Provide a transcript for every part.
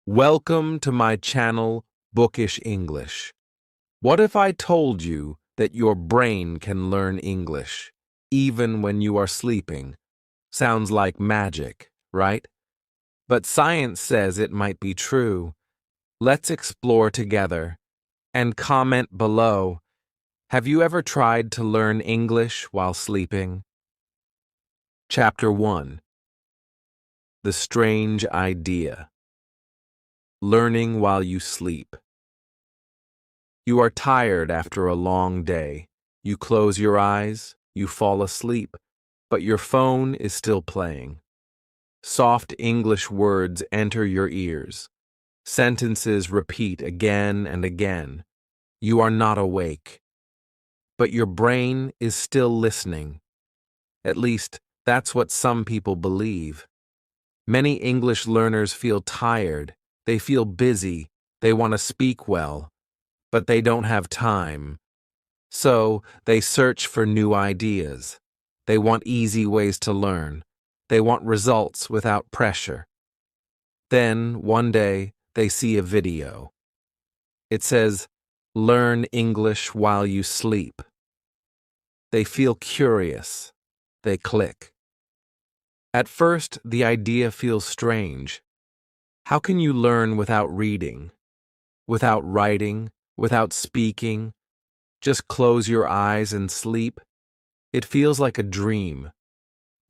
Welcome to my channel, Bookish English. What if I told you that your brain can learn English, even when you are sleeping? Sounds like magic, right? But science says it might be true. Let's explore together. And comment below, have you ever tried to learn English while sleeping? Chapter 1. The Strange Idea. Learning while you sleep. You are tired after a long day. You close your eyes, you fall asleep, but your phone is still playing. Soft English words enter your ears. Sentences repeat again and again. You are not awake, but your brain is still listening. At least, that's what some people believe. Many English learners feel tired. They feel busy. They want to speak well, but they don't have time. So, they search for new ideas. They want easy ways to learn. They want results without pressure. Then, one day, they see a video. It says, "Learn English while you sleep." They feel curious. They click. At first, the idea feels strange. How can you learn without reading, without writing, without speaking? Just close your eyes and sleep? It feels like a dream.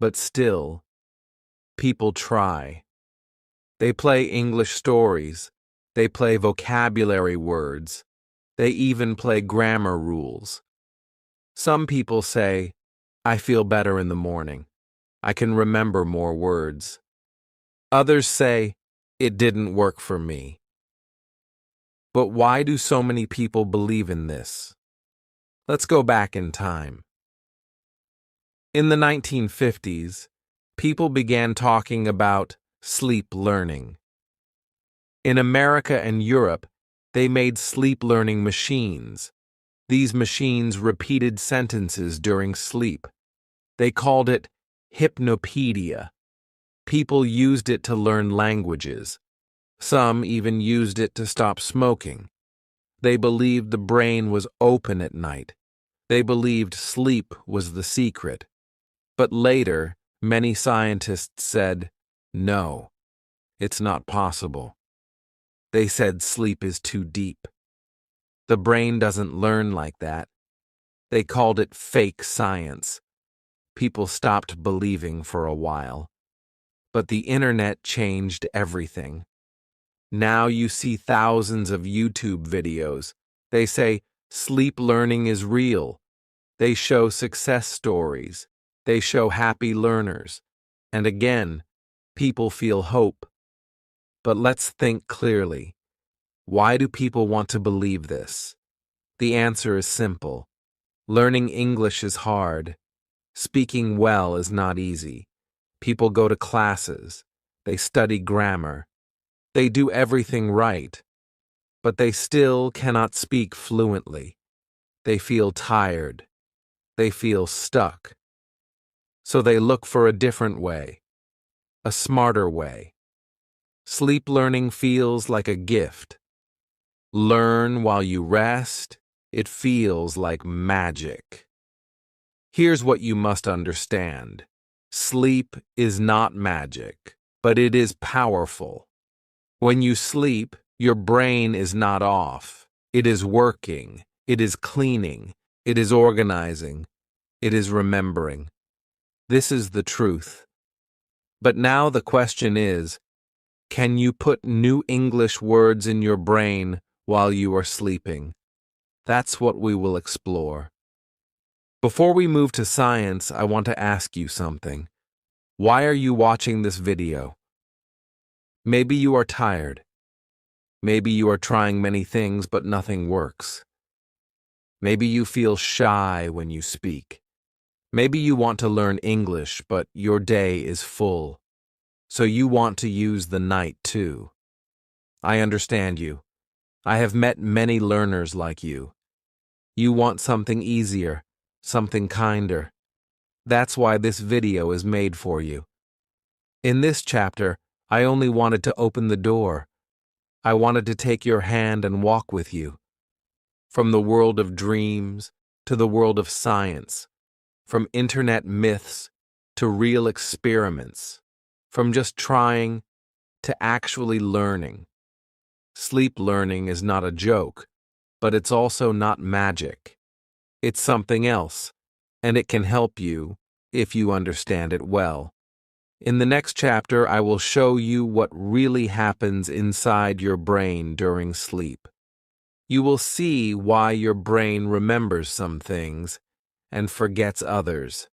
But still, people try. They play English stories. They play vocabulary words. They even play grammar rules. Some people say, "I feel better in the morning. I can remember more words." Others say, "It didn't work for me." But why do so many people believe in this? Let's go back in time. In the 1950s, people began talking about sleep learning. In America and Europe, they made sleep learning machines. These machines repeated sentences during sleep. They called it hypnopedia. People used it to learn languages. Some even used it to stop smoking. They believed the brain was open at night. They believed sleep was the secret. But later, many scientists said, "No, it's not possible." They said sleep is too deep. The brain doesn't learn like that. They called it fake science. People stopped believing for a while. But the internet changed everything. Now you see thousands of YouTube videos. They say sleep learning is real. They show success stories. They show happy learners. And again, people feel hope. But let's think clearly. Why do people want to believe this? The answer is simple. Learning English is hard. Speaking well is not easy. People go to classes. They study grammar. They do everything right. But they still cannot speak fluently. They feel tired. They feel stuck. So they look for a different way, a smarter way. Sleep learning feels like a gift. Learn while you rest. It feels like magic. Here's what you must understand. Sleep is not magic, but it is powerful. When you sleep, your brain is not off. It is working. It is cleaning. It is organizing. It is remembering. This is the truth. But now the question is, can you put new English words in your brain while you are sleeping? That's what we will explore. Before we move to science, I want to ask you something. Why are you watching this video? Maybe you are tired. Maybe you are trying many things but nothing works. Maybe you feel shy when you speak. Maybe you want to learn English but your day is full. So you want to use the night too. I understand you. I have met many learners like you. You want something easier, something kinder. That's why this video is made for you. In this chapter, I only wanted to open the door. I wanted to take your hand and walk with you. From the world of dreams to the world of science, from internet myths to real experiments, from just trying to actually learning. Sleep learning is not a joke, but it's also not magic. It's something else, and it can help you if you understand it well. In the next chapter, I will show you what really happens inside your brain during sleep. You will see why your brain remembers some things and forgets others.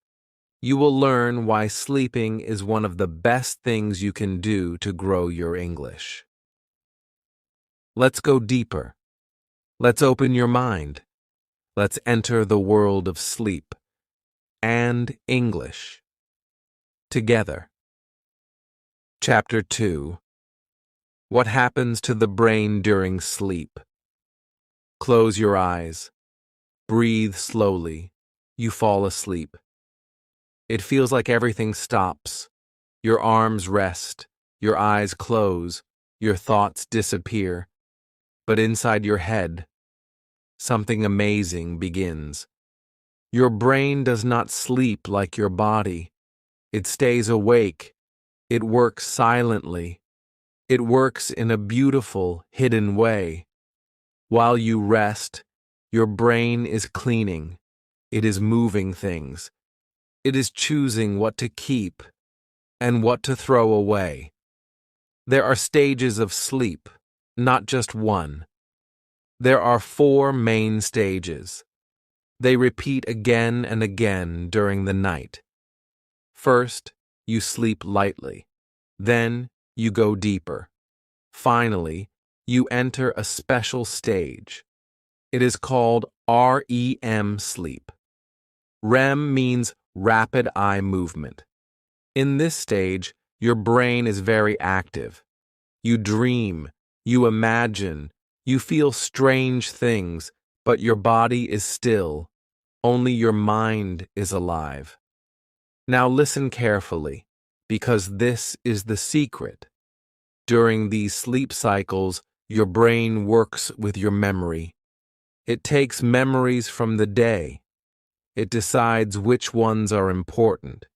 You will learn why sleeping is one of the best things you can do to grow your English. Let's go deeper. Let's open your mind. Let's enter the world of sleep and English together. Chapter 2. What happens to the brain during sleep? Close your eyes. Breathe slowly. You fall asleep. It feels like everything stops. Your arms rest. Your eyes close. Your thoughts disappear. But inside your head, something amazing begins. Your brain does not sleep like your body. It stays awake. It works silently. It works in a beautiful, hidden way. While you rest, your brain is cleaning. It is moving things. It is choosing what to keep and what to throw away. There are stages of sleep, not just one. There are 4 main stages. They repeat again and again during the night. First, you sleep lightly. Then, you go deeper. Finally, you enter a special stage. It is called REM sleep. REM means rapid eye movement. In this stage, your brain is very active. You dream, you imagine, you feel strange things, but your body is still. Only your mind is alive. Now listen carefully, because this is the secret. During these sleep cycles, your brain works with your memory. It takes memories from the day. It decides which ones are important.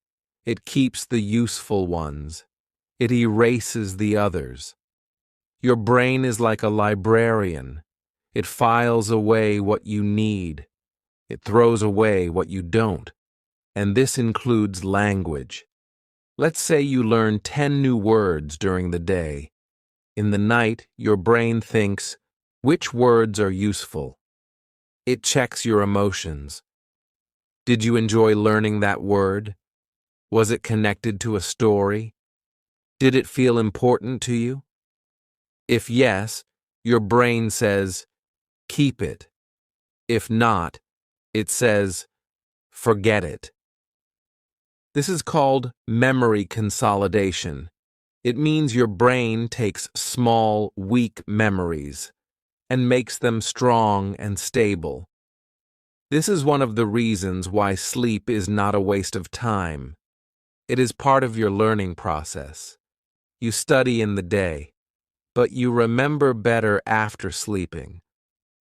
It keeps the useful ones. It erases the others. Your brain is like a librarian. It files away what you need. It throws away what you don't. And this includes language. Let's say you learn 10 new words during the day. In the night, your brain thinks, which words are useful? It checks your emotions. Did you enjoy learning that word? Was it connected to a story? Did it feel important to you? If yes, your brain says, keep it. If not, it says, forget it. This is called memory consolidation. It means your brain takes small, weak memories and makes them strong and stable. This is one of the reasons why sleep is not a waste of time. It is part of your learning process. You study in the day, but you remember better after sleeping.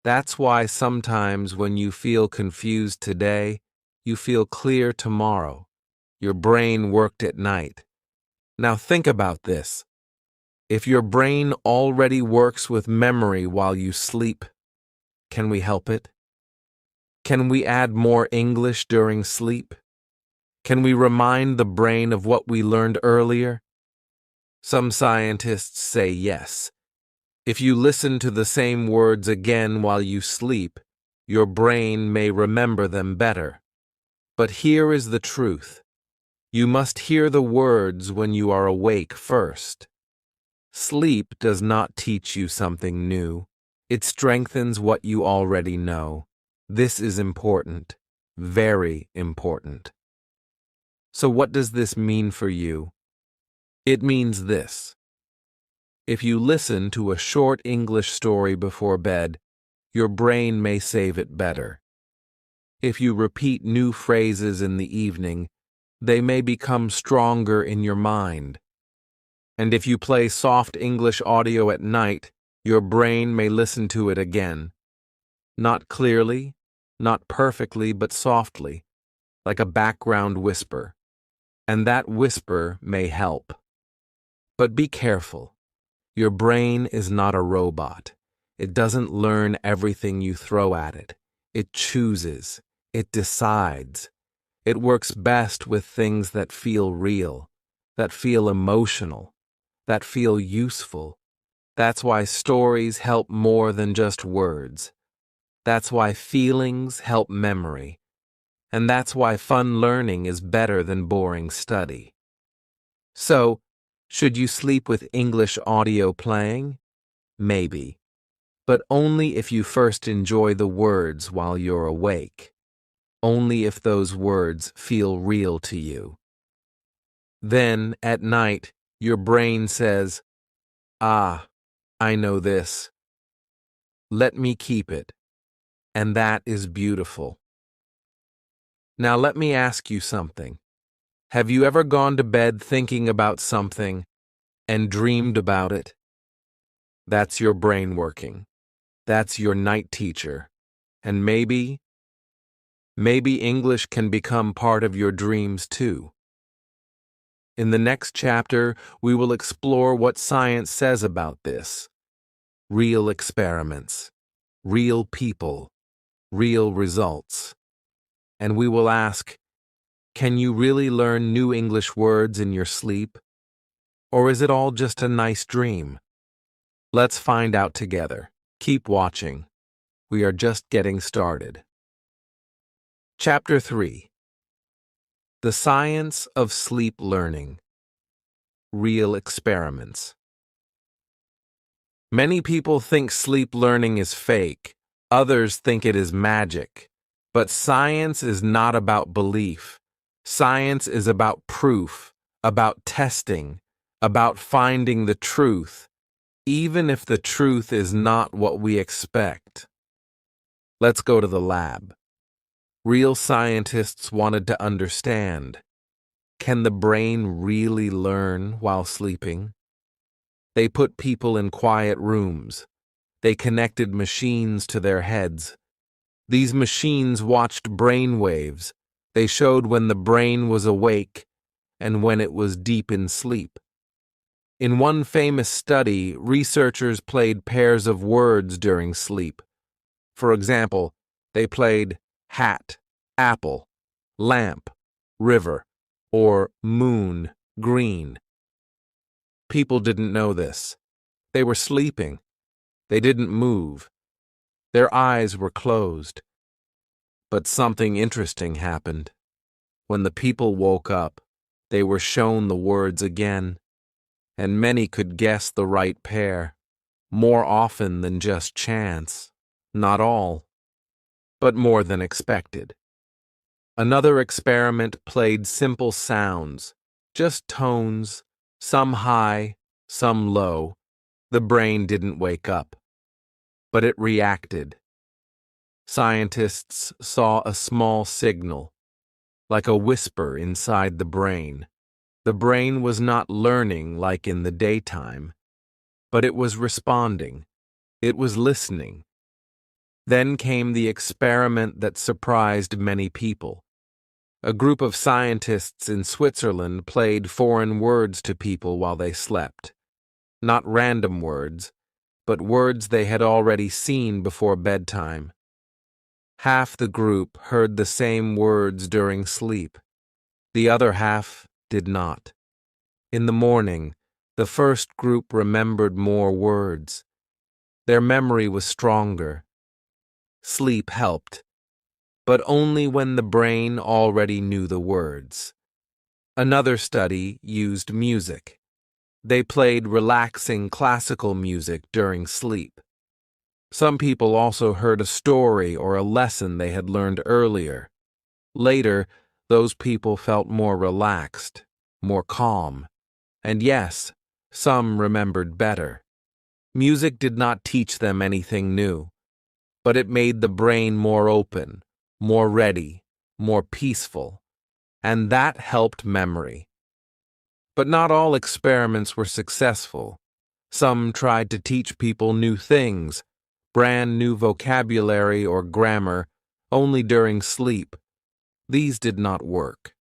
That's why sometimes when you feel confused today, you feel clear tomorrow. Your brain worked at night. Now think about this. If your brain already works with memory while you sleep, can we help it? Can we add more English during sleep? Can we remind the brain of what we learned earlier? Some scientists say yes. If you listen to the same words again while you sleep, your brain may remember them better. But here is the truth. You must hear the words when you are awake first. Sleep does not teach you something new. It strengthens what you already know. This is important, very important. So what does this mean for you? It means this. If you listen to a short English story before bed, your brain may save it better. If you repeat new phrases in the evening, they may become stronger in your mind. And if you play soft English audio at night, Your brain may listen to it again. Not clearly, not perfectly, but softly, like a background whisper. And that whisper may help. But be careful. Your brain is not a robot. It doesn't learn everything you throw at it. It chooses. It decides. It works best with things that feel real, that feel emotional, that feel useful. That's why stories help more than just words. That's why feelings help memory. And that's why fun learning is better than boring study. So, should you sleep with English audio playing? Maybe. But only if you first enjoy the words while you're awake. Only if those words feel real to you. Then, at night, your brain says, "Ah, I know this. Let me keep it." And that is beautiful. Now let me ask you something. Have you ever gone to bed thinking about something and dreamed about it? That's your brain working. That's your night teacher. And maybe English can become part of your dreams too. In the next chapter, we will explore what science says about this. Real experiments, real people, real results. And we will ask, can you really learn new English words in your sleep? Or is it all just a nice dream? Let's find out together. Keep watching. We are just getting started. Chapter 3. The Science of Sleep Learning. Real Experiments. Many people think sleep learning is fake. Others think it is magic. But science is not about belief. Science is about proof, about testing, about finding the truth, even if the truth is not what we expect. Let's go to the lab. Real scientists wanted to understand, can the brain really learn while sleeping? They put people in quiet rooms. They connected machines to their heads. These machines watched brain waves. They showed when the brain was awake and when it was deep in sleep. In one famous study, researchers played pairs of words during sleep. For example, they played hat, apple, lamp, river, or moon, green. People didn't know this. They were sleeping. They didn't move. Their eyes were closed. But something interesting happened. When the people woke up, they were shown the words again, and many could guess the right pair, more often than just chance. Not all, but more than expected. Another experiment played simple sounds, just tones, some high, some low. The brain didn't wake up, but it reacted. Scientists saw a small signal, like a whisper inside the brain. The brain was not learning like in the daytime, but it was responding. It was listening. Then came the experiment that surprised many people. A group of scientists in Switzerland played foreign words to people while they slept. Not random words, but words they had already seen before bedtime. Half the group heard the same words during sleep. The other half did not. In the morning, the first group remembered more words. Their memory was stronger. Sleep helped, but only when the brain already knew the words. Another study used music. They played relaxing classical music during sleep. Some people also heard a story or a lesson they had learned earlier. Later, those people felt more relaxed, more calm. And yes, some remembered better. Music did not teach them anything new, but it made the brain more open, more ready, more peaceful, and that helped memory. But not all experiments were successful. Some tried to teach people new things, brand new vocabulary or grammar, only during sleep. These did not work.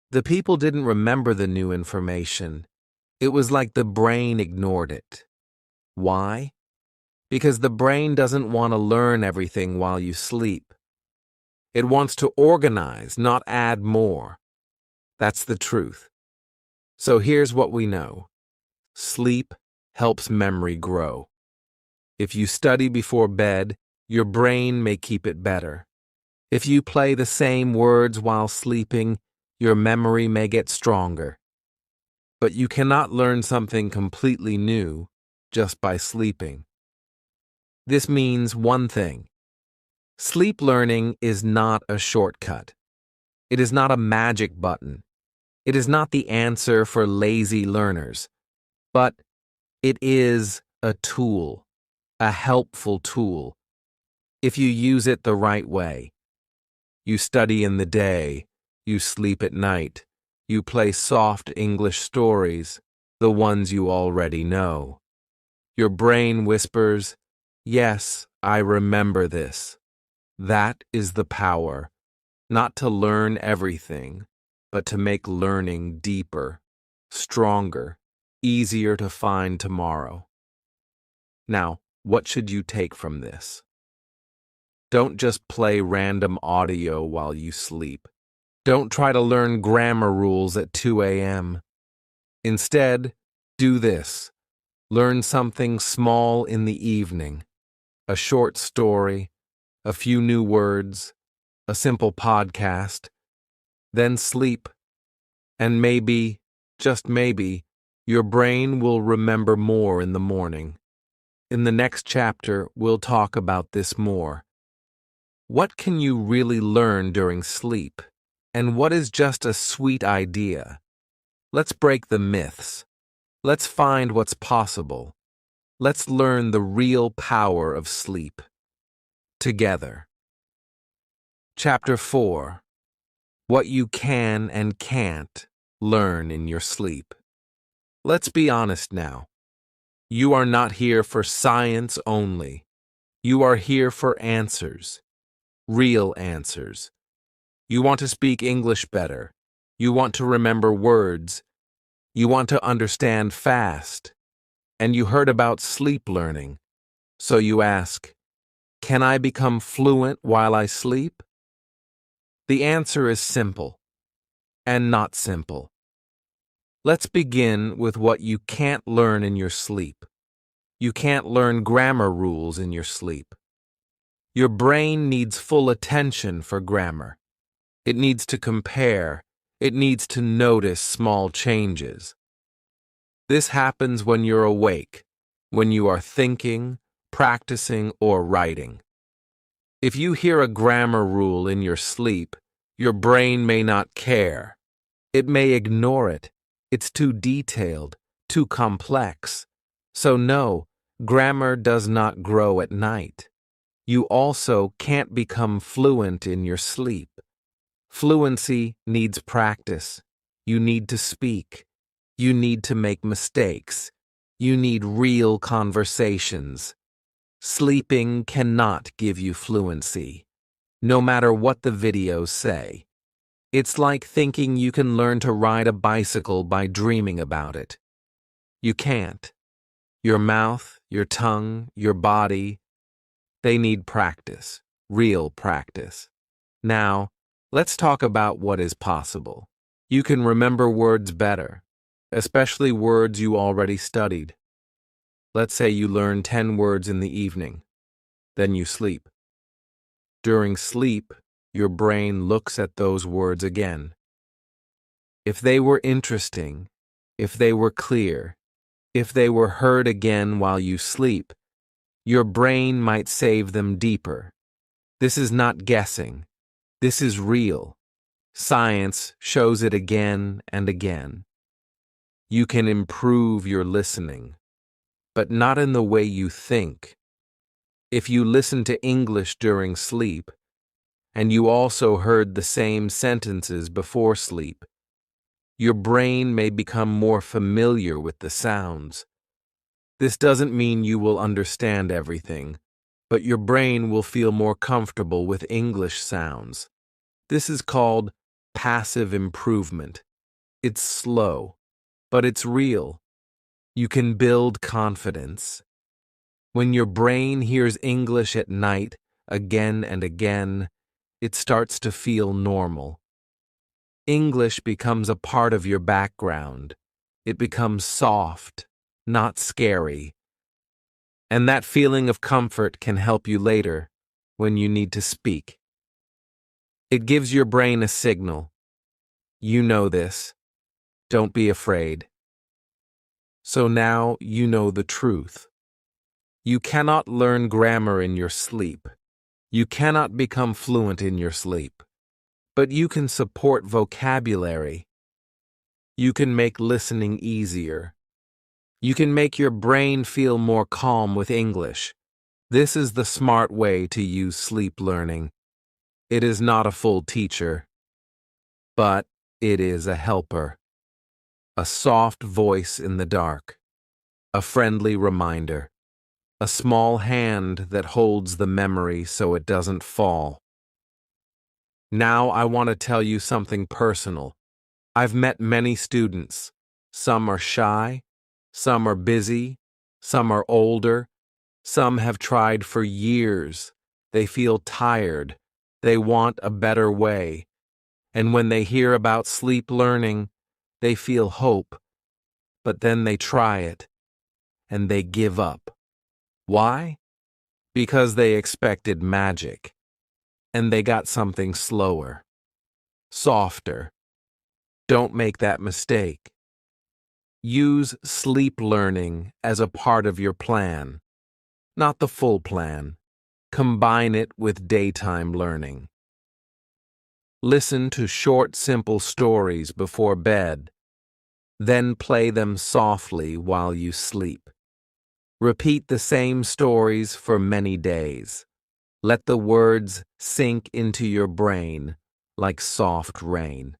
The people didn't remember the new information. It was like the brain ignored it. Why? Because the brain doesn't want to learn everything while you sleep. It wants to organize, not add more. That's the truth. So here's what we know. Sleep helps memory grow. If you study before bed, your brain may keep it better. If you play the same words while sleeping, your memory may get stronger. But you cannot learn something completely new just by sleeping. This means one thing. Sleep learning is not a shortcut. It is not a magic button. It is not the answer for lazy learners. But it is a tool, a helpful tool, if you use it the right way. You study in the day, you sleep at night, you play soft English stories, the ones you already know. Your brain whispers, "Yes, I remember this." That is the power, not to learn everything, but to make learning deeper, stronger, easier to find tomorrow. Now, what should you take from this? Don't just play random audio while you sleep. Don't try to learn grammar rules at 2 a.m. Instead, do this. Learn something small in the evening. A short story, a few new words, a simple podcast. Then sleep. And maybe, just maybe, your brain will remember more in the morning. In the next chapter, we'll talk about this more. What can you really learn during sleep? And what is just a sweet idea? Let's break the myths. Let's find what's possible. Let's learn the real power of sleep. Together. Chapter 4. What you can and can't learn in your sleep. Let's be honest now. You are not here for science only. You are here for answers. Real answers. You want to speak English better. You want to remember words. You want to understand fast. And you heard about sleep learning. So you ask, can I become fluent while I sleep? The answer is simple and not simple. Let's begin with what you can't learn in your sleep. You can't learn grammar rules in your sleep. Your brain needs full attention for grammar. It needs to compare. It needs to notice small changes. This happens when you're awake, when you are thinking, practicing, or writing. If you hear a grammar rule in your sleep, your brain may not care. It may ignore it. It's too detailed, too complex. So no, grammar does not grow at night. You also can't become fluent in your sleep. Fluency needs practice. You need to speak. You need to make mistakes. You need real conversations. Sleeping cannot give you fluency, no matter what the videos say. It's like thinking you can learn to ride a bicycle by dreaming about it. You can't. Your mouth, your tongue, your body, they need practice, real practice. Now, let's talk about what is possible. You can remember words better, especially words you already studied. Let's say you learn 10 words in the evening, then you sleep. During sleep, your brain looks at those words again. If they were interesting, if they were clear, if they were heard again while you sleep, your brain might save them deeper. This is not guessing. This is real. Science shows it again and again. You can improve your listening, but not in the way you think. If you listen to English during sleep, and you also heard the same sentences before sleep, your brain may become more familiar with the sounds. This doesn't mean you will understand everything, but your brain will feel more comfortable with English sounds. This is called passive improvement. It's slow, but it's real. You can build confidence. When your brain hears English at night again and again, it starts to feel normal. English becomes a part of your background. It becomes soft, not scary. And that feeling of comfort can help you later when you need to speak. It gives your brain a signal. You know this. Don't be afraid. So now you know the truth. You cannot learn grammar in your sleep. You cannot become fluent in your sleep. But you can support vocabulary. You can make listening easier. You can make your brain feel more calm with English. This is the smart way to use sleep learning. It is not a full teacher, but it is a helper. A soft voice in the dark. A friendly reminder. A small hand that holds the memory so it doesn't fall. Now I want to tell you something personal. I've met many students. Some are shy, some are busy, some are older, some have tried for years. They feel tired. They want a better way. And when they hear about sleep learning, they feel hope. But then they try it, and they give up. Why? Because they expected magic, and they got something slower, softer. Don't make that mistake. Use sleep learning as a part of your plan, not the full plan. Combine it with daytime learning. Listen to short, simple stories before bed. Then play them softly while you sleep. Repeat the same stories for many days. Let the words sink into your brain like soft rain.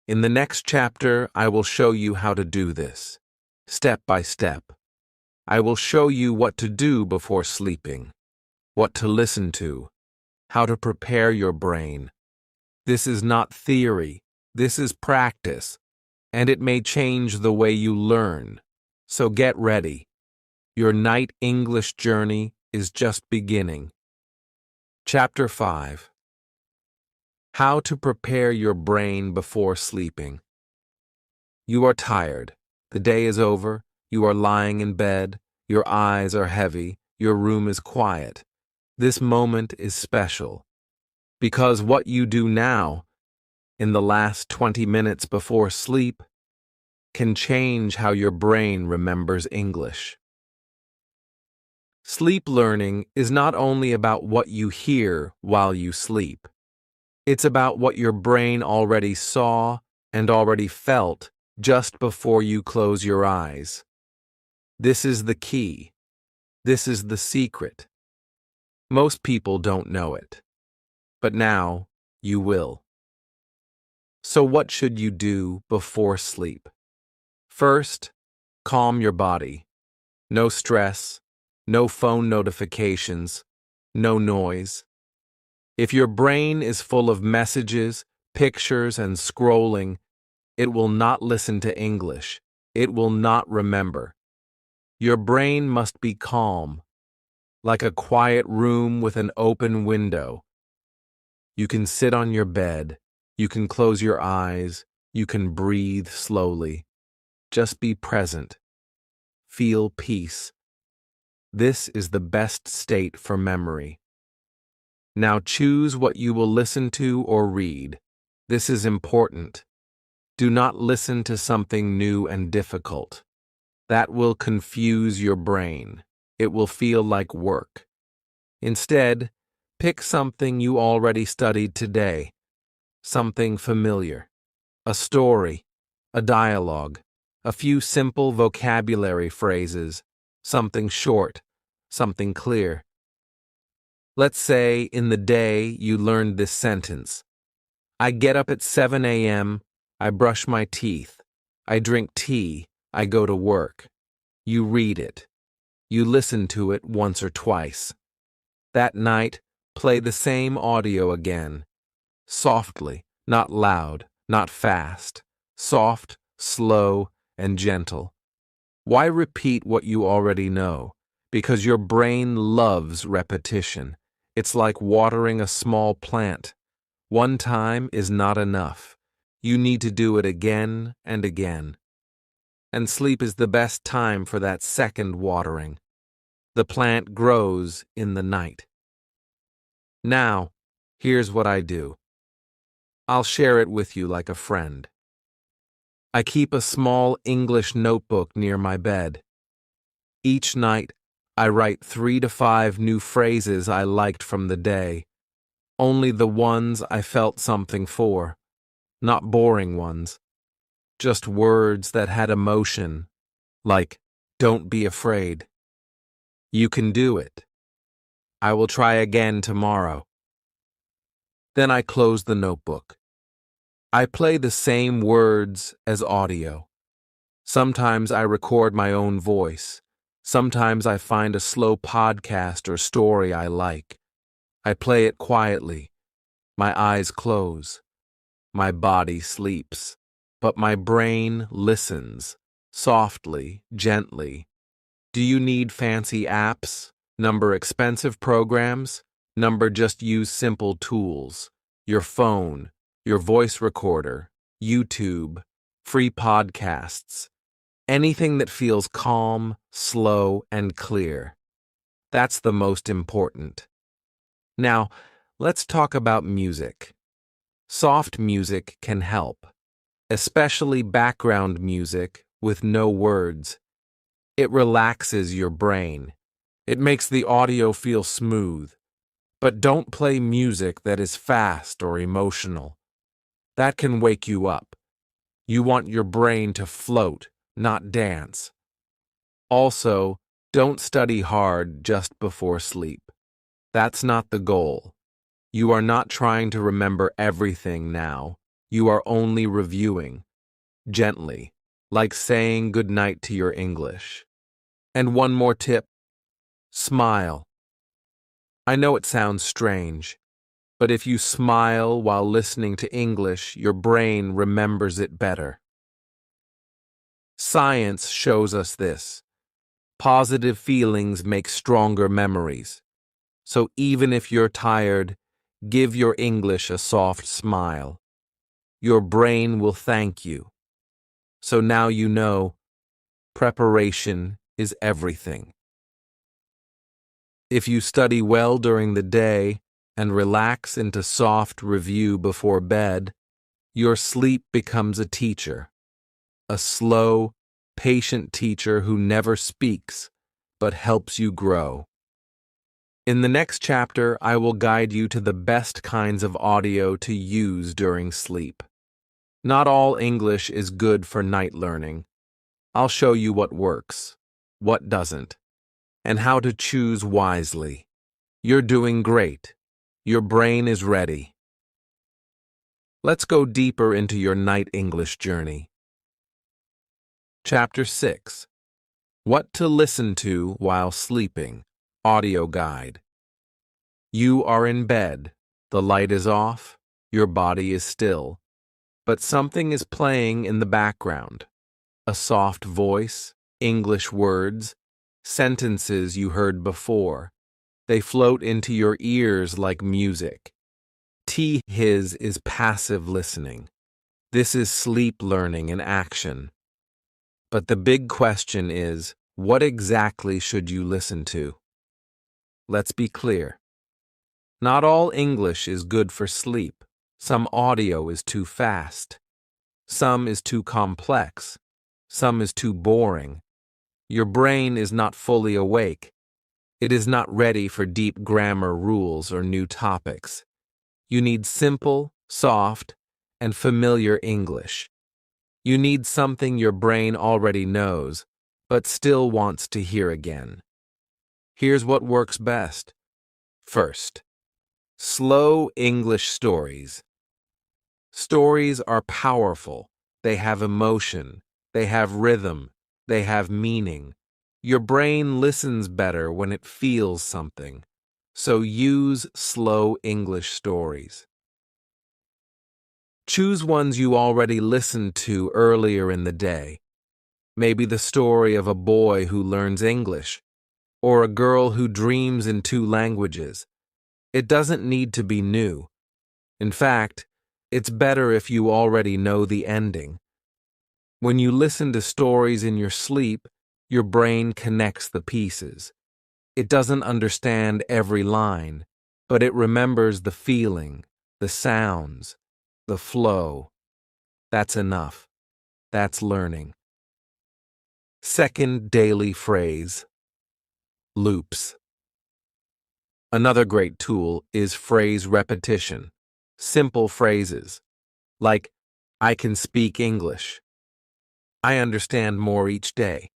In the next chapter, I will show you how to do this, step by step. I will show you what to do before sleeping, what to listen to, how to prepare your brain. This is not theory, this is practice, and it may change the way you learn. So get ready. Your night English journey is just beginning. Chapter 5. How to prepare your brain before sleeping. You are tired. The day is over. You are lying in bed. Your eyes are heavy. Your room is quiet. This moment is special. Because what you do now, in the last 20 minutes before sleep, can change how your brain remembers English. Sleep learning is not only about what you hear while you sleep. It's about what your brain already saw and already felt just before you close your eyes. This is the key. This is the secret. Most people don't know it, but now you will. So what should you do before sleep? First, calm your body. No stress, no phone notifications, no noise. If your brain is full of messages, pictures, and scrolling, it will not listen to English. It will not remember. Your brain must be calm, like a quiet room with an open window. You can sit on your bed. You can close your eyes. You can breathe slowly. Just be present. Feel peace. This is the best state for memory. Now choose what you will listen to or read. This is important. Do not listen to something new and difficult. That will confuse your brain. It will feel like work. Instead, pick something you already studied today. Something familiar. A story, a dialogue, a few simple vocabulary phrases, something short, something clear. Let's say in the day you learned this sentence. I get up at 7 a.m., I brush my teeth, I drink tea, I go to work. You read it. You listen to it once or twice. That night, play the same audio again. Softly, not loud, not fast. Soft, slow, and gentle. Why repeat what you already know? Because your brain loves repetition. It's like watering a small plant. One time is not enough. You need to do it again and again. And sleep is the best time for that second watering. The plant grows in the night. Now, here's what I do. I'll share it with you like a friend. I keep a small English notebook near my bed. Each night, I write 3 to 5 new phrases I liked from the day. Only the ones I felt something for. Not boring ones. Just words that had emotion, like, don't be afraid. You can do it. I will try again tomorrow. Then I close the notebook. I play the same words as audio. Sometimes I record my own voice. Sometimes I find a slow podcast or story I like. I play it quietly. My eyes close. My body sleeps. But my brain listens, softly, gently. Do you need fancy apps? Number expensive programs? Number just use simple tools. Your phone, your voice recorder, YouTube, free podcasts. Anything that feels calm, slow, and clear. That's the most important. Now, let's talk about music. Soft music can help, especially background music with no words. It relaxes your brain. It makes the audio feel smooth. But don't play music that is fast or emotional. That can wake you up. You want your brain to float, not dance. Also, don't study hard just before sleep. That's not the goal. You are not trying to remember everything now. You are only reviewing. Gently, like saying goodnight to your English. And one more tip. Smile. I know it sounds strange, but if you smile while listening to English, your brain remembers it better. Science shows us this. Positive feelings make stronger memories. So even if you're tired, give your English a soft smile. Your brain will thank you. So now you know, preparation is everything. If you study well during the day and relax into soft review before bed, your sleep becomes a teacher. A slow, patient teacher who never speaks, but helps you grow. In the next chapter, I will guide you to the best kinds of audio to use during sleep. Not all English is good for night learning. I'll show you what works, what doesn't, and how to choose wisely. You're doing great. Your brain is ready. Let's go deeper into your night English journey. Chapter 6. What to listen to while sleeping. Audio guide. You are in bed. The light is off. Your body is still. But something is playing in the background. A soft voice, English words, sentences you heard before. They float into your ears like music. His is passive listening. This is sleep learning in action. But the big question is, what exactly should you listen to? Let's be clear. Not all English is good for sleep. Some audio is too fast. Some is too complex. Some is too boring. Your brain is not fully awake. It is not ready for deep grammar rules or new topics. You need simple, soft, and familiar English. You need something your brain already knows, but still wants to hear again. Here's what works best. First, slow English stories. Stories are powerful. They have emotion. They have rhythm. They have meaning. Your brain listens better when it feels something, so use slow English stories. Choose ones you already listened to earlier in the day. Maybe the story of a boy who learns English, or a girl who dreams in 2 languages. It doesn't need to be new. In fact, it's better if you already know the ending. When you listen to stories in your sleep, your brain connects the pieces. It doesn't understand every line, but it remembers the feeling, the sounds, the flow. That's enough. That's learning. Second daily phrase. Loops. Another great tool is phrase repetition. Simple phrases, like, I can speak English. I understand more each day.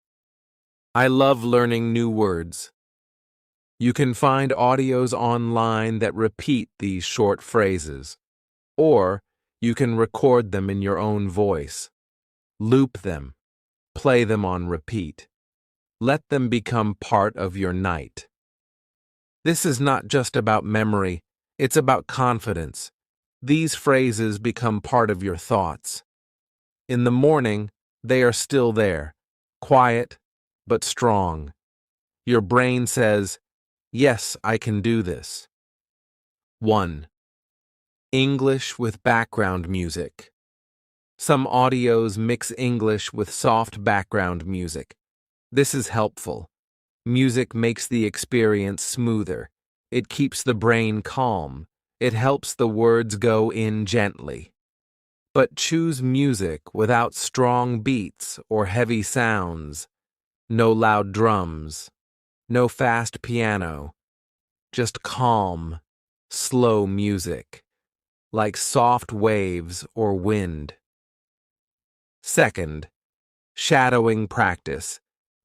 I love learning new words. You can find audios online that repeat these short phrases, or you can record them in your own voice. Loop them. Play them on repeat. Let them become part of your night. This is not just about memory, it's about confidence. These phrases become part of your thoughts. In the morning, they are still there, quiet but strong. Your brain says, yes, I can do this. 1. English with background music. Some audios mix English with soft background music. This is helpful. Music makes the experience smoother. It keeps the brain calm. It helps the words go in gently. But choose music without strong beats or heavy sounds. No loud drums. No fast piano. Just calm, slow music, like soft waves or wind. Second, shadowing practice.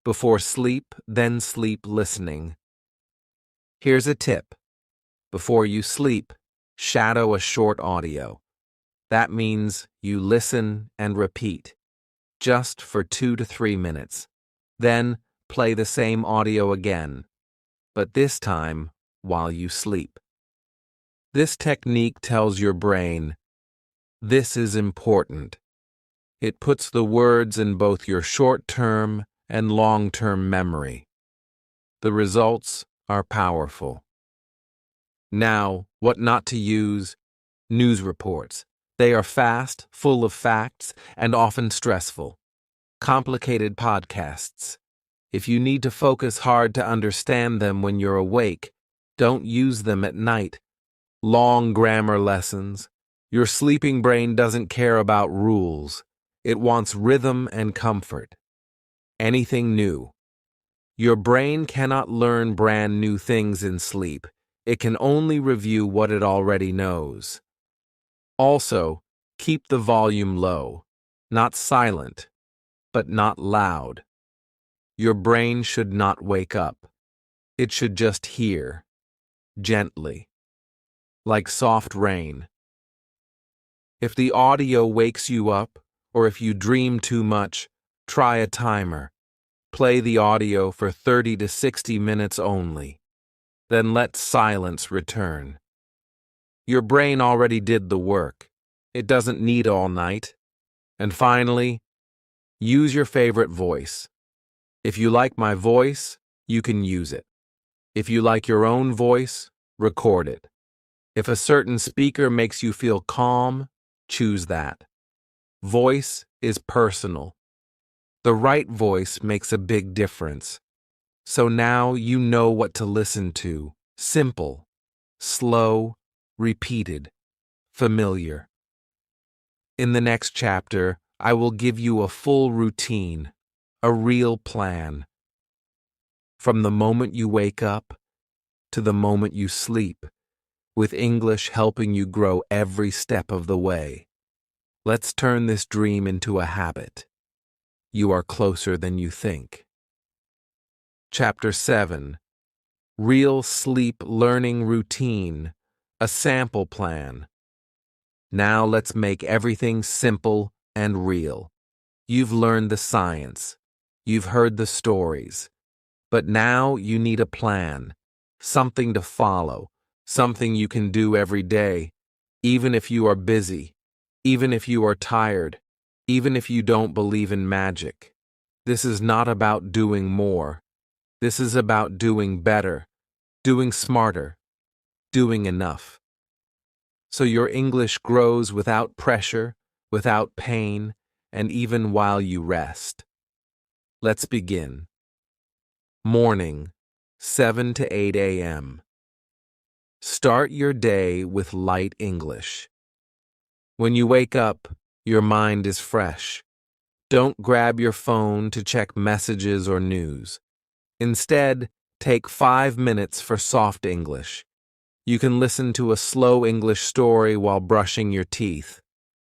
Before sleep, then sleep listening. Here's a tip. Before you sleep, shadow a short audio. That means you listen and repeat, just for 2 to 3 minutes. Then play the same audio again, but this time while you sleep. This technique tells your brain, this is important. It puts the words in both your short-term and long-term memory. The results are powerful. Now, what not to use? News reports. They are fast, full of facts, and often stressful. Complicated podcasts. If you need to focus hard to understand them when you're awake, don't use them at night. Long grammar lessons. Your sleeping brain doesn't care about rules. It wants rhythm and comfort. Anything new. Your brain cannot learn brand new things in sleep. It can only review what it already knows. Also, keep the volume low, not silent, but not loud. Your brain should not wake up. It should just hear, gently, like soft rain. If the audio wakes you up, or if you dream too much, try a timer. Play the audio for 30 to 60 minutes only. Then let silence return. Your brain already did the work. It doesn't need all night. And finally, use your favorite voice. If you like my voice, you can use it. If you like your own voice, record it. If a certain speaker makes you feel calm, choose that. Voice is personal. The right voice makes a big difference. So now you know what to listen to. Simple, slow, repeated, familiar. In the next chapter, I will give you a full routine, a real plan. From the moment you wake up to the moment you sleep, with English helping you grow every step of the way. Let's turn this dream into a habit. You are closer than you think. Chapter 7. Real Sleep Learning Routine, a Sample Plan. Now let's make everything simple and real. You've learned the science. You've heard the stories. But now you need a plan, something to follow, something you can do every day, even if you are busy, even if you are tired, even if you don't believe in magic. This is not about doing more. This is about doing better, doing smarter, doing enough. So your English grows without pressure, without pain, and even while you rest. Let's begin. Morning, 7 to 8 a.m. Start your day with light English. When you wake up, your mind is fresh. Don't grab your phone to check messages or news. Instead, take 5 minutes for soft English. You can listen to a slow English story while brushing your teeth,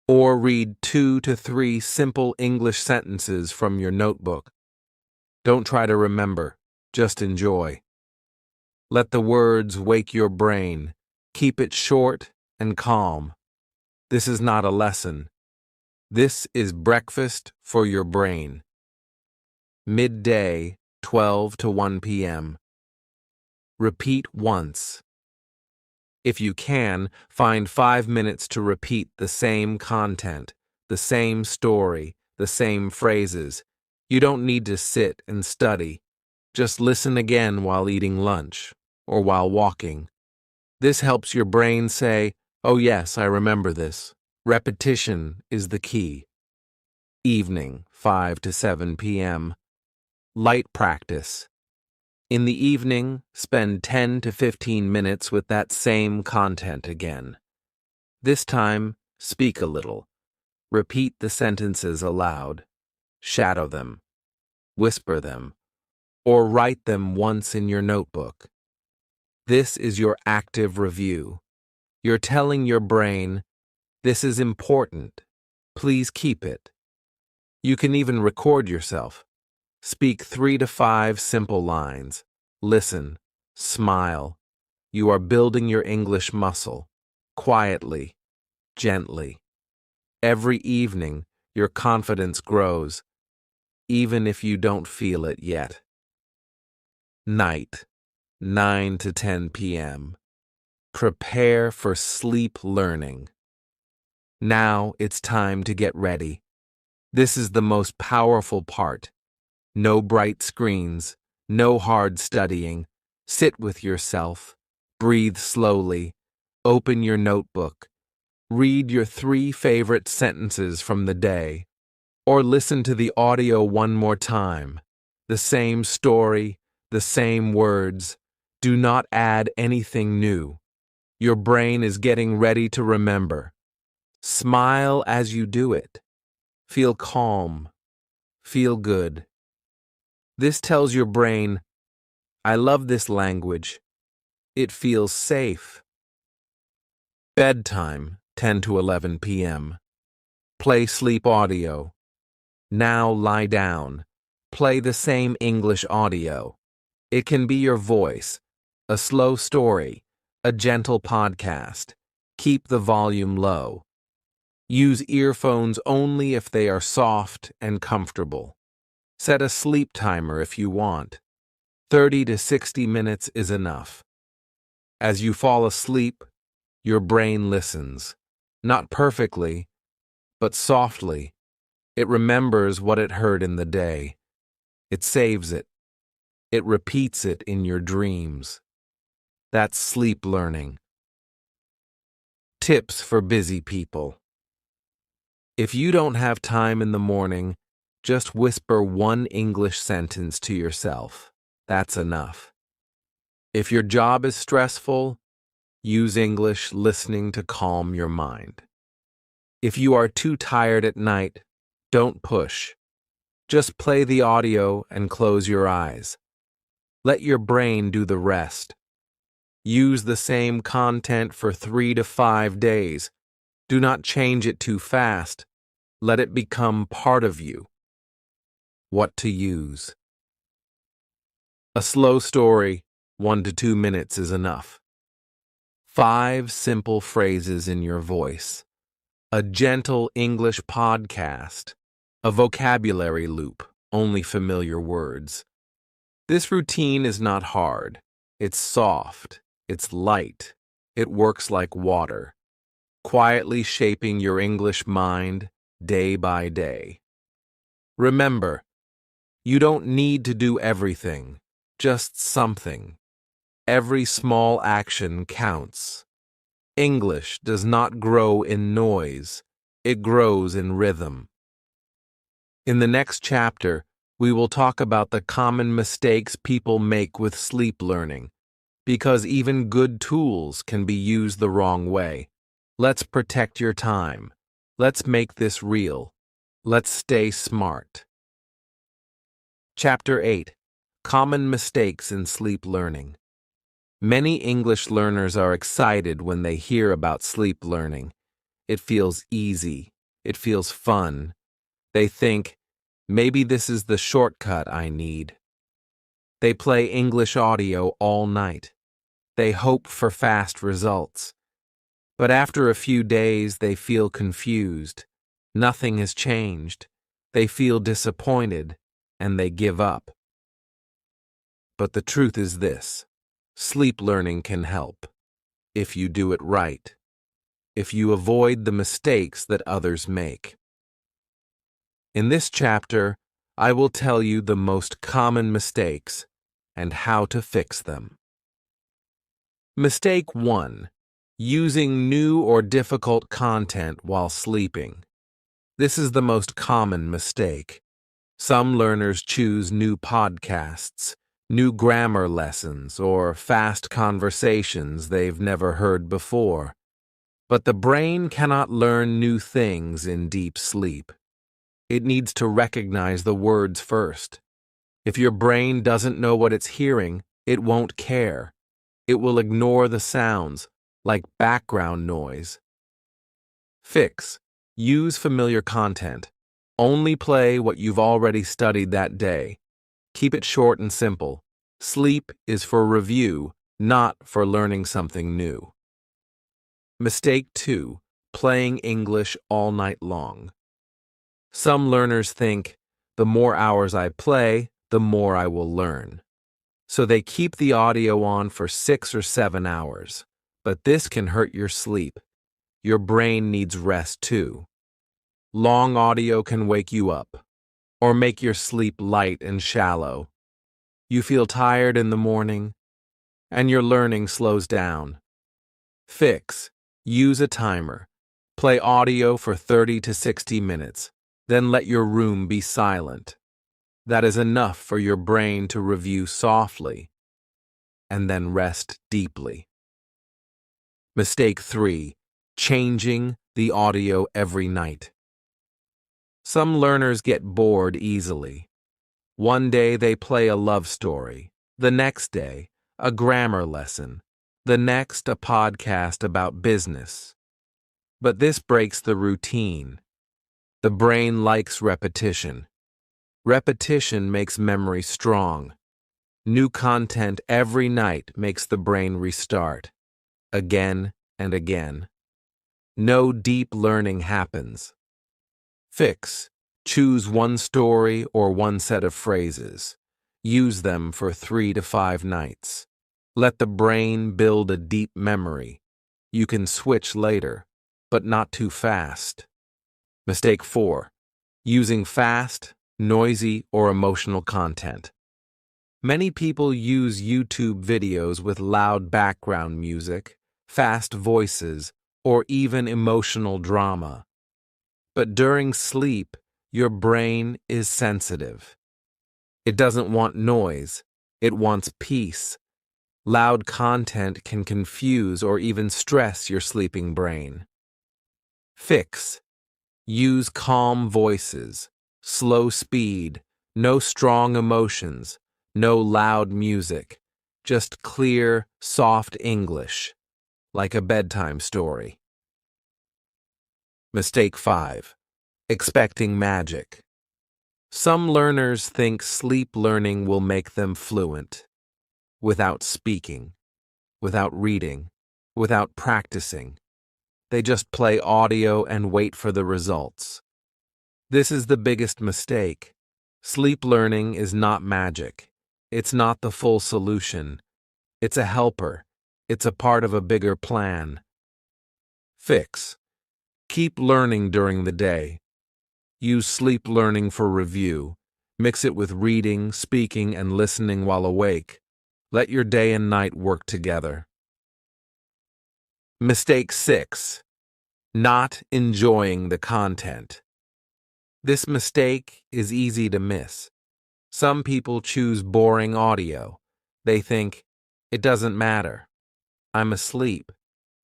or read 2 to 3 simple English sentences from your notebook. Don't try to remember, just enjoy. Let the words wake your brain. Keep it short and calm. This is not a lesson. This is breakfast for your brain. Midday, 12 to 1 p.m. Repeat once. If you can, find 5 minutes to repeat the same content, the same story, the same phrases. You don't need to sit and study. Just listen again while eating lunch or while walking. This helps your brain say, "Oh yes, I remember this." Repetition is the key. Evening, 5 to 7 p.m. Light practice. In the evening, spend 10 to 15 minutes with that same content again. This time, speak a little. Repeat the sentences aloud. Shadow them. Whisper them. Or write them once in your notebook. This is your active review. You're telling your brain, "This is important. Please keep it." You can even record yourself. Speak 3 to 5 simple lines. Listen. Smile. You are building your English muscle. Quietly. Gently. Every evening, your confidence grows, even if you don't feel it yet. Night, 9 to 10 p.m. Prepare for sleep learning. Now it's time to get ready. This is the most powerful part. No bright screens, no hard studying. Sit with yourself. Breathe slowly. Open your notebook. Read your 3 favorite sentences from the day. Or listen to the audio one more time. The same story, the same words. Do not add anything new. Your brain is getting ready to remember. Smile as you do it. Feel calm. Feel good. This tells your brain, "I love this language. It feels safe." Bedtime, 10 to 11 p.m. Play sleep audio. Now lie down. Play the same English audio. It can be your voice, a slow story, a gentle podcast. Keep the volume low. Use earphones only if they are soft and comfortable. Set a sleep timer if you want. 30 to 60 minutes is enough. As you fall asleep, your brain listens. Not perfectly, but softly. It remembers what it heard in the day. It saves it. It repeats it in your dreams. That's sleep learning. Tips for busy people. If you don't have time in the morning, just whisper one English sentence to yourself. That's enough. If your job is stressful, use English listening to calm your mind. If you are too tired at night, don't push. Just play the audio and close your eyes. Let your brain do the rest. Use the same content for 3 to 5 days. Do not change it too fast. Let it become part of you. What to use? A slow story, 1 to 2 minutes is enough. 5 simple phrases in your voice. A gentle English podcast. A vocabulary loop, only familiar words. This routine is not hard. It's soft. It's light. It works like water, quietly shaping your English mind day by day. Remember, you don't need to do everything, just something. Every small action counts. English does not grow in noise, it grows in rhythm. In the next chapter, we will talk about the common mistakes people make with sleep learning, because even good tools can be used the wrong way. Let's protect your time. Let's make this real. Let's stay smart. Chapter 8. Common Mistakes in Sleep Learning. Many English learners are excited when they hear about sleep learning. It feels easy. It feels fun. They think, maybe this is the shortcut I need. They play English audio all night. They hope for fast results. But after a few days, they feel confused. Nothing has changed. They feel disappointed, and they give up. But the truth is this: sleep learning can help, if you do it right, if you avoid the mistakes that others make. In this chapter, I will tell you the most common mistakes and how to fix them. Mistake 1. Using new or difficult content while sleeping. This is the most common mistake. Some learners choose new podcasts, new grammar lessons, or fast conversations they've never heard before. But the brain cannot learn new things in deep sleep. It needs to recognize the words first. If your brain doesn't know what it's hearing, it won't care. It will ignore the sounds, like background noise. Fix. Use familiar content. Only play what you've already studied that day. Keep it short and simple. Sleep is for review, not for learning something new. Mistake 2. Playing English all night long. Some learners think, the more hours I play, the more I will learn. So they keep the audio on for 6 or 7 hours. But this can hurt your sleep. Your brain needs rest too. Long audio can wake you up, or make your sleep light and shallow. You feel tired in the morning, and your learning slows down. Fix. Use a timer. Play audio for 30 to 60 minutes, then let your room be silent. That is enough for your brain to review softly, and then rest deeply. Mistake 3. Changing the audio every night. Some learners get bored easily. One day they play a love story, the next day a grammar lesson, the next a podcast about business. But this breaks the routine. The brain likes repetition. Repetition makes memory strong. New content every night makes the brain restart, again and again. No deep learning happens. Fix. Choose one story or one set of phrases. Use them for 3 to 5 nights. Let the brain build a deep memory. You can switch later, but not too fast. Mistake 4. Using fast, noisy, or emotional content. Many people use YouTube videos with loud background music, fast voices, or even emotional drama. But during sleep, your brain is sensitive. It doesn't want noise. It wants peace. Loud content can confuse or even stress your sleeping brain. Fix. Use calm voices, slow speed, no strong emotions, no loud music, just clear, soft English, like a bedtime story. Mistake 5. Expecting magic. Some learners think sleep learning will make them fluent, without speaking, without reading, without practicing. They just play audio and wait for the results. This is the biggest mistake. Sleep learning is not magic. It's not the full solution. It's a helper. It's a part of a bigger plan. Fix. Keep learning during the day. Use sleep learning for review. Mix it with reading, speaking, and listening while awake. Let your day and night work together. Mistake 6. Not enjoying the content. This mistake is easy to miss. Some people choose boring audio. They think, it doesn't matter. I'm asleep.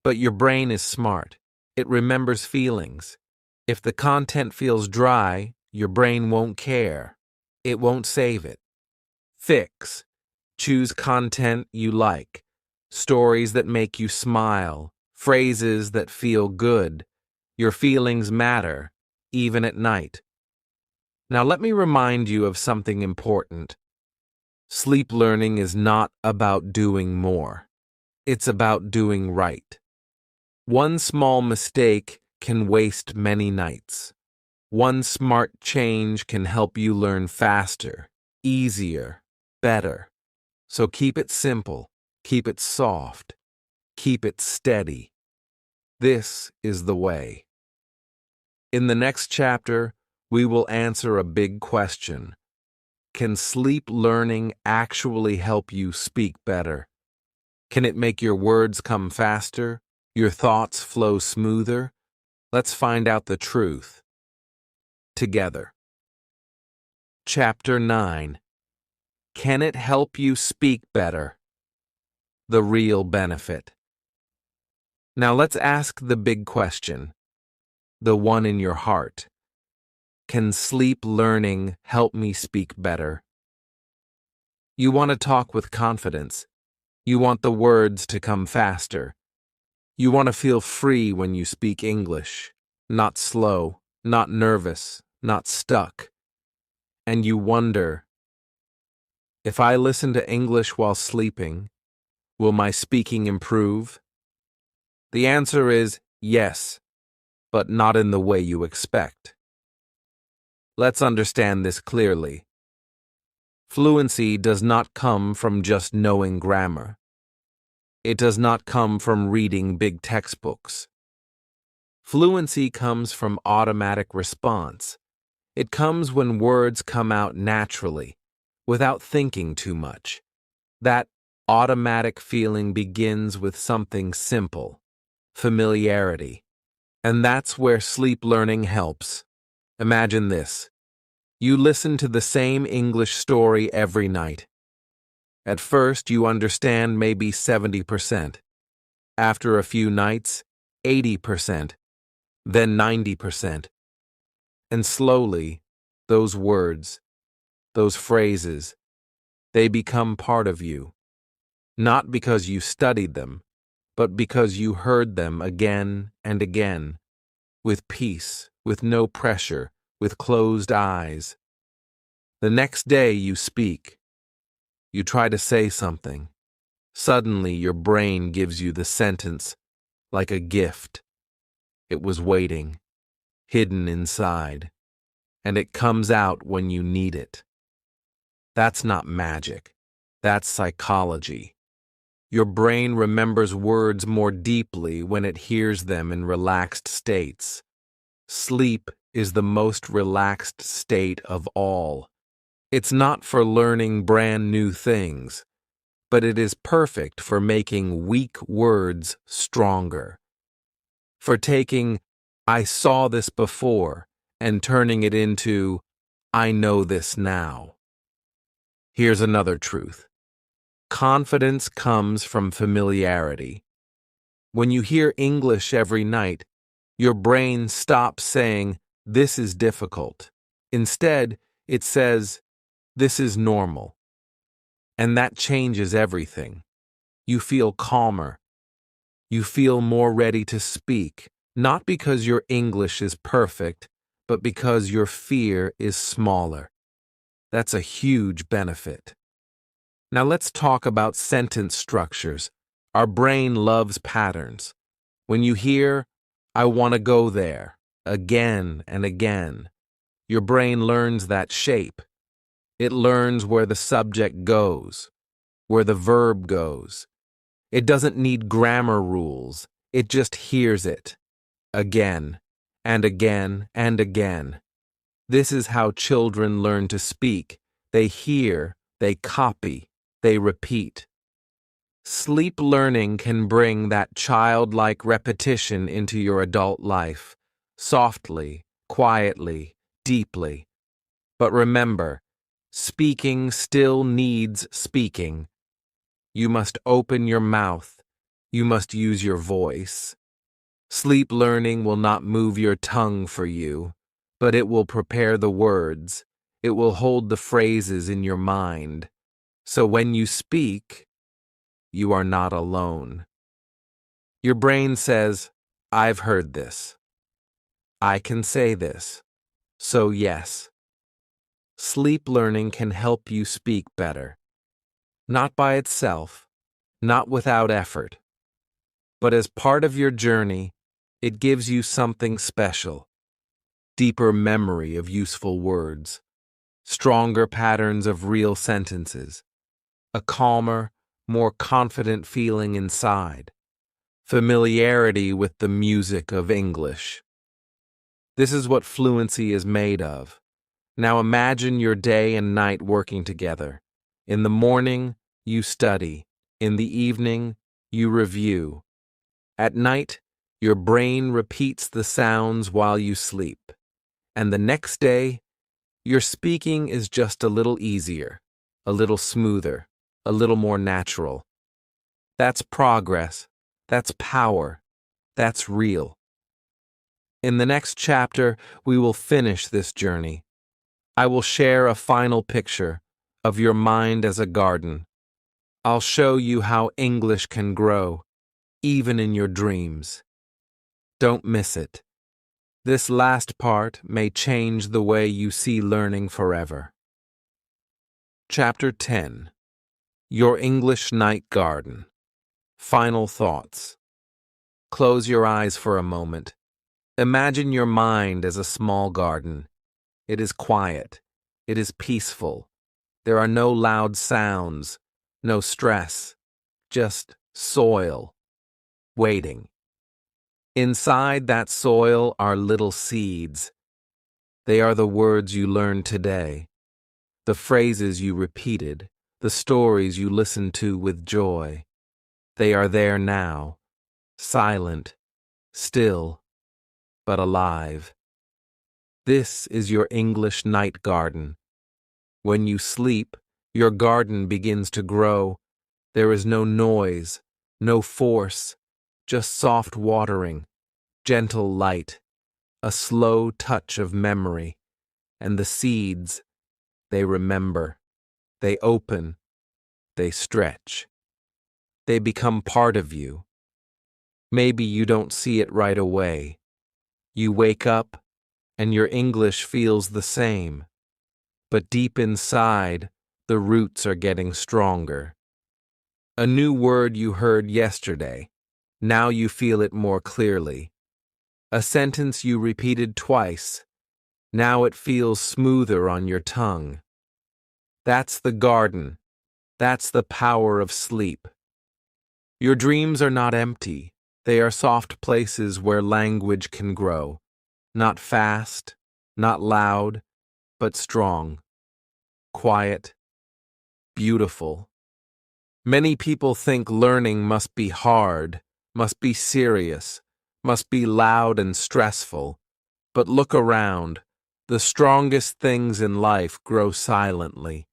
But your brain is smart. It remembers feelings. If the content feels dry, your brain won't care. It won't save it. Fix. Choose content you like. Stories that make you smile. Phrases that feel good. Your feelings matter, even at night. Now let me remind you of something important. Sleep learning is not about doing more. It's about doing right. One small mistake can waste many nights. One smart change can help you learn faster, easier, better. So keep it simple, keep it soft, keep it steady. This is the way. In the next chapter, we will answer a big question. Can sleep learning actually help you speak better? Can it make your words come faster, your thoughts flow smoother? Let's find out the truth. Together. Chapter 9. Can it help you speak better? The real benefit. Now let's ask the big question, the one in your heart. Can sleep learning help me speak better? You want to talk with confidence. You want the words to come faster. You want to feel free when you speak English, not slow, not nervous, not stuck. And you wonder, if I listen to English while sleeping, will my speaking improve? The answer is yes, but not in the way you expect. Let's understand this clearly. Fluency does not come from just knowing grammar. It does not come from reading big textbooks. Fluency comes from automatic response. It comes when words come out naturally, without thinking too much. That automatic feeling begins with something simple, familiarity. And that's where sleep learning helps. Imagine this. You listen to the same English story every night. At first, you understand maybe 70%. After a few nights, 80%. Then 90%. And slowly, those words, those phrases, they become part of you. Not because you studied them, but because you heard them again and again, with peace, with no pressure, with closed eyes. The next day you speak. You try to say something. Suddenly your brain gives you the sentence, like a gift. It was waiting, hidden inside, and it comes out when you need it. That's not magic. That's psychology. Your brain remembers words more deeply when it hears them in relaxed states. Sleep is the most relaxed state of all. It's not for learning brand new things, but it is perfect for making weak words stronger. For taking, I saw this before, and turning it into, I know this now. Here's another truth. Confidence comes from familiarity. When you hear English every night, your brain stops saying, this is difficult. Instead, it says, this is normal. And that changes everything. You feel calmer. You feel more ready to speak, not because your English is perfect, but because your fear is smaller. That's a huge benefit. Now let's talk about sentence structures. Our brain loves patterns. When you hear, I want to go there, again and again, your brain learns that shape. It learns where the subject goes, where the verb goes. It doesn't need grammar rules. It just hears it. Again, and again, and again. This is how children learn to speak. They hear, they copy, they repeat. Sleep learning can bring that childlike repetition into your adult life, softly, quietly, deeply. But remember, speaking still needs speaking. You must open your mouth. You must use your voice. Sleep learning will not move your tongue for you, but it will prepare the words. It will hold the phrases in your mind. So when you speak, you are not alone. Your brain says, I've heard this. I can say this. So yes, sleep learning can help you speak better. Not by itself, not without effort, but as part of your journey, it gives you something special. Deeper memory of useful words, stronger patterns of real sentences, a calmer, more confident feeling inside, familiarity with the music of English. This is what fluency is made of. Now imagine your day and night working together. In the morning, you study. In the evening, you review. At night, your brain repeats the sounds while you sleep. And the next day, your speaking is just a little easier, a little smoother, a little more natural. That's progress. That's power. That's real. In the next chapter, we will finish this journey. I will share a final picture of your mind as a garden. I'll show you how English can grow, even in your dreams. Don't miss it. This last part may change the way you see learning forever. Chapter 10. Your English Night Garden. Final thoughts. Close your eyes for a moment. Imagine your mind as a small garden. It is quiet. It is peaceful. There are no loud sounds, no stress, just soil, waiting. Inside that soil are little seeds. They are the words you learned today, the phrases you repeated, the stories you listened to with joy. They are there now, silent, still, but alive. This is your English night garden. When you sleep, your garden begins to grow. There is no noise, no force, just soft watering, gentle light, a slow touch of memory, and the seeds, they remember, they open, they stretch. They become part of you. Maybe you don't see it right away. You wake up, and your English feels the same. But deep inside, the roots are getting stronger. A new word you heard yesterday. Now you feel it more clearly. A sentence you repeated twice. Now it feels smoother on your tongue. That's the garden. That's the power of sleep. Your dreams are not empty. They are soft places where language can grow. Not fast, not loud, but strong, quiet, beautiful. Many people think learning must be hard, must be serious, must be loud and stressful. But look around. The strongest things in life grow silently.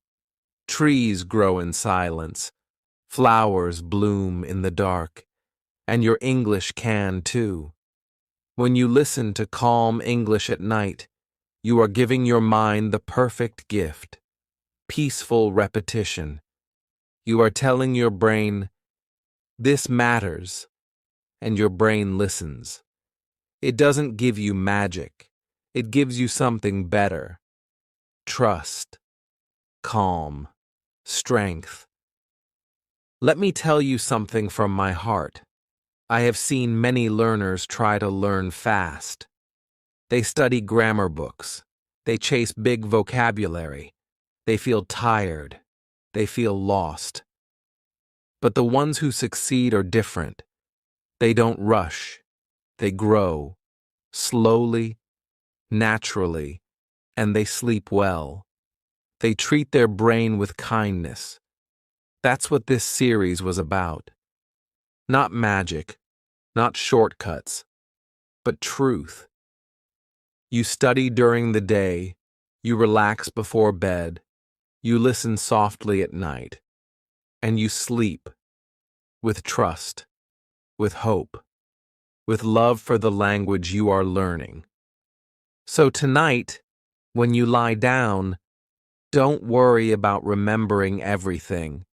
Trees grow in silence. Flowers bloom in the dark. And your English can too. When you listen to calm English at night, you are giving your mind the perfect gift. Peaceful repetition. You are telling your brain, this matters, and your brain listens. It doesn't give you magic. It gives you something better. Trust, calm, strength. Let me tell you something from my heart. I have seen many learners try to learn fast. They study grammar books. They chase big vocabulary. They feel tired. They feel lost. But the ones who succeed are different. They don't rush. They grow, slowly, naturally, and they sleep well. They treat their brain with kindness. That's what this series was about. Not magic, not shortcuts, but truth. You study during the day, you relax before bed, you listen softly at night, and you sleep with trust, with hope, with love for the language you are learning. So tonight, when you lie down, don't worry about remembering everything.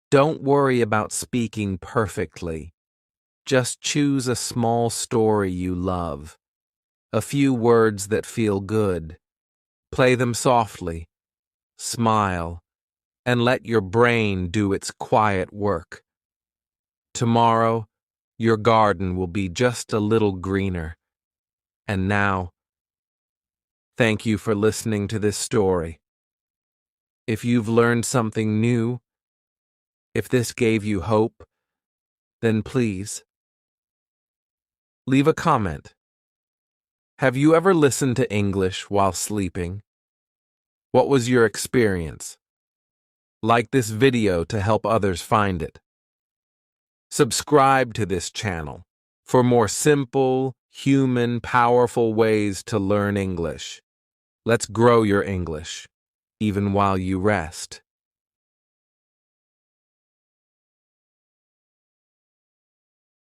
Don't worry about speaking perfectly. Just choose a small story you love, a few words that feel good. Play them softly, smile, and let your brain do its quiet work. Tomorrow, your garden will be just a little greener. And now, thank you for listening to this story. If you've learned something new, if this gave you hope, then please leave a comment. Have you ever listened to English while sleeping? What was your experience? Like this video to help others find it. Subscribe to this channel for more simple, human, powerful ways to learn English. Let's grow your English, even while you rest.